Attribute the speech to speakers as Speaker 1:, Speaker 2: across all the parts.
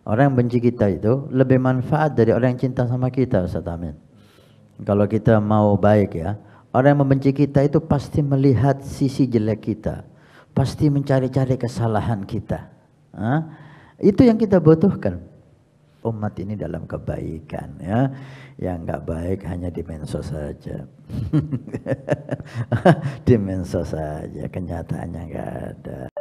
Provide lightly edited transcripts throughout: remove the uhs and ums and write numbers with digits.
Speaker 1: Orang yang benci kita itu lebih manfaat dari orang yang cinta sama kita, Ustaz Amin. Kalau kita mau baik ya, orang yang membenci kita itu pasti melihat sisi jelek kita, pasti mencari-cari kesalahan kita. Itu yang kita butuhkan. Umat ini dalam kebaikan ya, yang nggak baik hanya di medsos saja. Di medsos saja, kenyataannya nggak ada.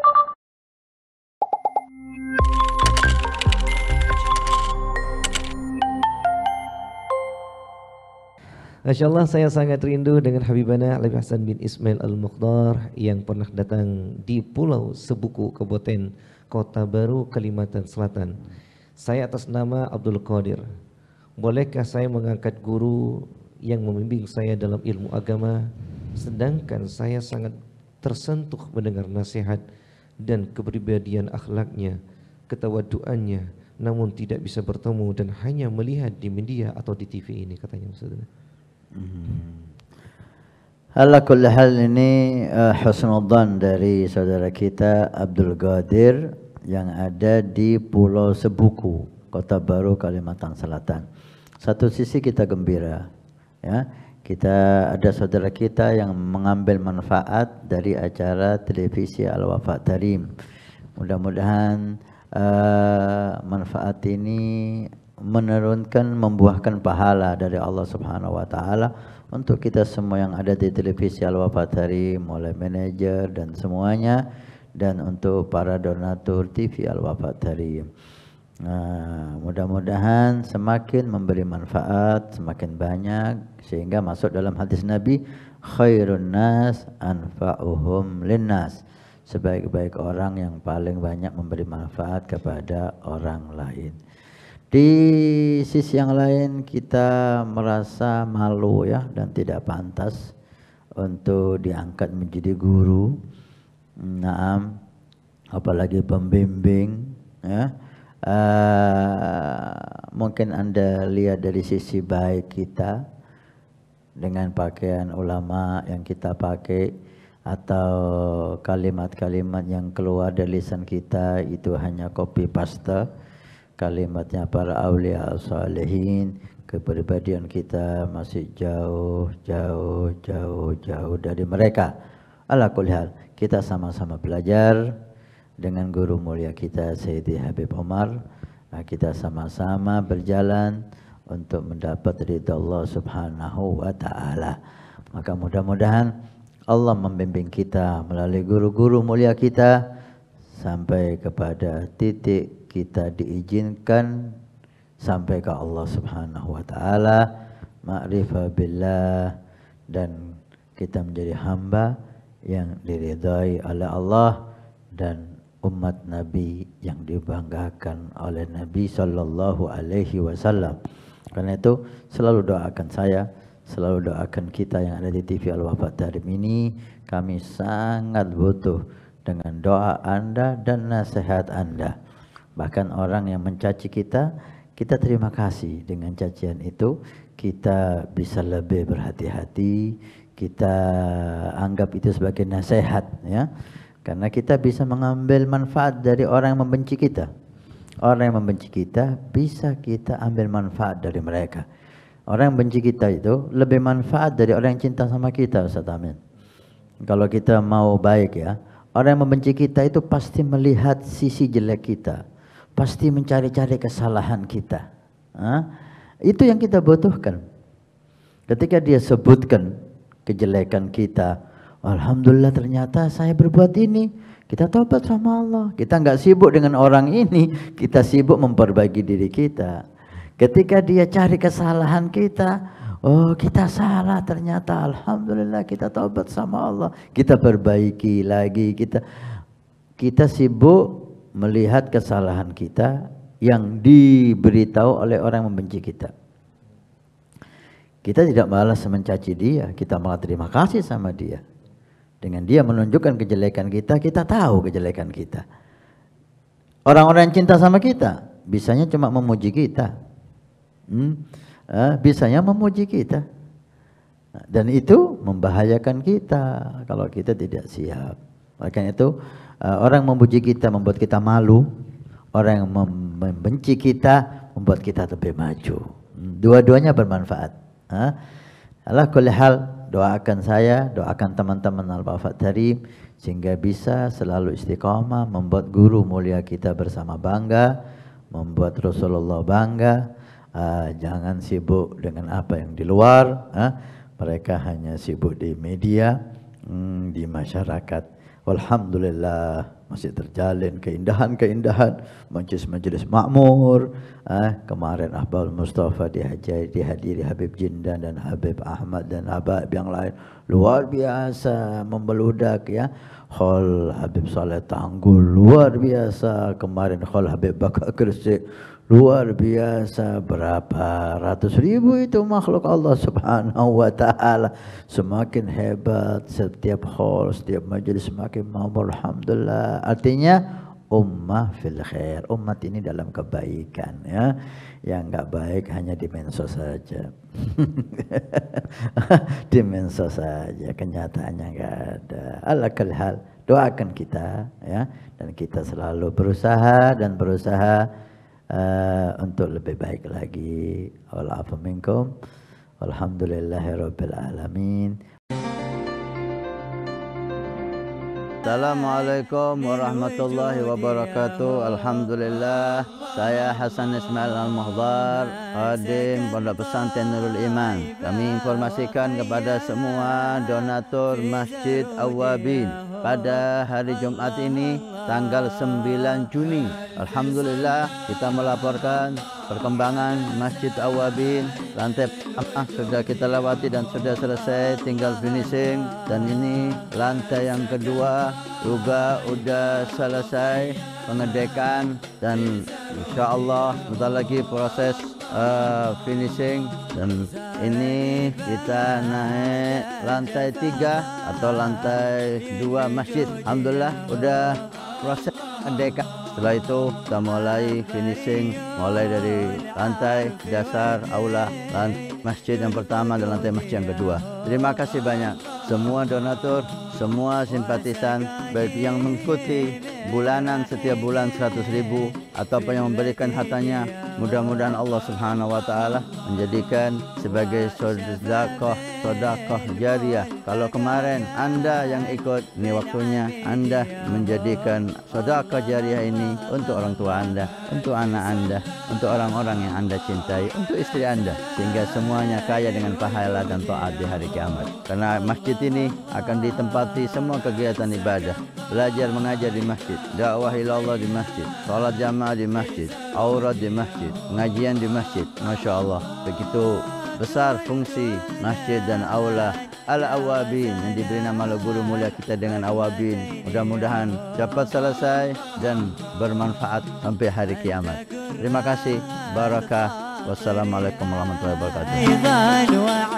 Speaker 2: Masya Allah, saya sangat rindu dengan Habibana Alif Hasan bin Ismail Al-Mukhtar yang pernah datang di Pulau Sebuku, Kabupaten Kota Baru, Kalimantan Selatan. Saya atas nama Abdul Qadir. Bolehkah saya mengangkat guru yang membimbing saya dalam ilmu agama, sedangkan saya sangat tersentuh mendengar nasihat dan kepribadian akhlaknya, ketawaduannya, namun tidak bisa bertemu dan hanya melihat di media atau di TV ini, katanya Ustaz.
Speaker 1: Ala kulli hal ini husnudzan dari saudara kita Abdul Qadir yang ada di Pulau Sebuku, Kota Baru, Kalimantan Selatan. Satu sisi kita gembira, ya, kita ada saudara kita yang mengambil manfaat dari acara televisi Al-Wafa Tarim. Mudah-mudahan manfaat ini membuahkan pahala dari Allah Subhanahu wa taala untuk kita semua yang ada di televisi Al-Wafa Tarim, mulai manajer dan semuanya, dan untuk para donatur TV Al-Wafa Tarim. Mudah-mudahan semakin memberi manfaat, semakin banyak, sehingga masuk dalam hadis Nabi, khairun nas anfa'uhum linnas. Sebaik-baik orang yang paling banyak memberi manfaat kepada orang lain. Di sisi yang lain kita merasa malu ya, dan tidak pantas untuk diangkat menjadi guru. Naam, apalagi pembimbing ya. Mungkin Anda lihat dari sisi baik kita dengan pakaian ulama yang kita pakai, atau kalimat-kalimat yang keluar dari lisan kita itu hanya copy paste kalimatnya para awliya salihin. Kepribadian kita masih jauh dari mereka. Ala kulli hal, kita sama-sama belajar dengan guru mulia kita Sayyidi Habib Umar. Kita sama-sama berjalan untuk mendapat ridha Allah Subhanahu wa taala. Maka mudah-mudahan Allah membimbing kita melalui guru-guru mulia kita sampai kepada titik kita diizinkan sampai ke Allah Subhanahu wa taala, ma'rifah billah, dan kita menjadi hamba yang diridhai oleh Allah dan umat Nabi yang dibanggakan oleh Nabi sallallahu alaihi wasallam. Karena itu selalu doakan saya, selalu doakan kita yang ada di TV Al-Wafa Tarim ini. Kami sangat butuh dengan doa Anda dan nasihat Anda. Bahkan orang yang mencaci kita, kita terima kasih dengan cacian itu. Kita bisa lebih berhati-hati, kita anggap itu sebagai nasihat ya. Karena kita bisa mengambil manfaat dari orang yang membenci kita. Orang yang membenci kita bisa kita ambil manfaat dari mereka. Orang yang benci kita itu lebih manfaat dari orang yang cinta sama kita, Ustaz Amin. Kalau kita mau baik ya, orang yang membenci kita itu pasti melihat sisi jelek kita, pasti mencari-cari kesalahan kita. Itu yang kita butuhkan. Ketika dia sebutkan kejelekan kita, alhamdulillah ternyata saya berbuat ini, kita tobat sama Allah. Kita nggak sibuk dengan orang ini, kita sibuk memperbaiki diri kita. Ketika dia cari kesalahan kita, oh kita salah ternyata, alhamdulillah kita tobat sama Allah, kita perbaiki lagi. Kita sibuk melihat kesalahan kita yang diberitahu oleh orang yang membenci kita. Kita tidak malas mencaci dia, kita malah terima kasih sama dia. Dengan dia menunjukkan kejelekan kita, kita tahu kejelekan kita. Orang-orang yang cinta sama kita bisanya cuma memuji kita, bisanya memuji kita, dan itu membahayakan kita kalau kita tidak siap. Oleh karena itu orang memuji kita membuat kita malu, orang yang membenci kita membuat kita lebih maju. Dua-duanya bermanfaat. Ala kulli hal, doakan saya, doakan teman-teman Al-Wafat Tarim sehingga bisa selalu istiqamah, membuat guru mulia kita bersama bangga, membuat Rasulullah bangga. Jangan sibuk dengan apa yang di luar. Mereka hanya sibuk di media, di masyarakat. Alhamdulillah masih terjalin keindahan-keindahan, majlis-majlis makmur. Kemarin Ahbab Mustafa dihadiri Habib Jindan dan Habib Ahmad dan Habib yang lain, luar biasa membeludak ya. Khol Habib Saleh Tanggul luar biasa, kemarin Khol Habib Bakar Gresik luar biasa, berapa ratus ribu itu makhluk Allah subhanahu wa ta'ala. Semakin hebat setiap hall, setiap majelis semakin makmur, alhamdulillah. Artinya ummah fil khair, umat ini dalam kebaikan ya. Yang enggak baik hanya di mensos saja. Di mensos saja, kenyataannya enggak ada. Ala kulli hal, doakan kita ya, dan kita selalu berusaha untuk lebih baik lagi. Wa'alaikum minkum. Walhamdulillahirabbil alamin. Assalamualaikum warahmatullahi wabarakatuh. Alhamdulillah, saya Hasan Ismail Al-Muhdar, khadim Pondok Pesantren Nurul Iman. Kami informasikan kepada semua donatur Masjid Awwabin pada hari Jumat ini tanggal 9 Juni. Alhamdulillah kita melaporkan perkembangan Masjid Awwabin. Lantai pertama sudah kita lewati dan sudah selesai, tinggal finishing. Dan ini lantai yang kedua juga sudah selesai pengedekan dan insya Allah bentar lagi proses finishing. Dan ini kita naik lantai 3 atau lantai 2 masjid. Alhamdulillah udah proses pengedekan. Setelah itu kita mulai finishing, mulai dari lantai dasar aula, masjid yang pertama dan lantai masjid yang kedua. Terima kasih banyak semua donatur, semua simpatisan, baik yang mengikuti bulanan setiap bulan 100.000 ataupun yang memberikan hartanya. Mudah-mudahan Allah Subhanahu wa taala menjadikan sebagai sedekah jariah. Kalau kemarin Anda yang ikut, ini waktunya Anda menjadikan sedekah jariah ini untuk orang tua Anda, untuk anak Anda, untuk orang-orang yang Anda cintai, untuk istri Anda, sehingga semuanya kaya dengan pahala dan taat di hari kiamat. Karena masjid ini akan ditempati semua kegiatan ibadah, belajar mengajar di masjid, dakwah ilallah di masjid, salat jamaah di masjid, aurat di masjid, pengajian di masjid. Masya Allah, begitu besar fungsi masjid dan aula Al-Awwabin yang diberi nama oleh guru mulia kita dengan Awwabin. Mudah-mudahan dapat selesai dan bermanfaat sampai hari kiamat. Terima kasih. Barakah. Wassalamualaikum warahmatullahi wabarakatuh.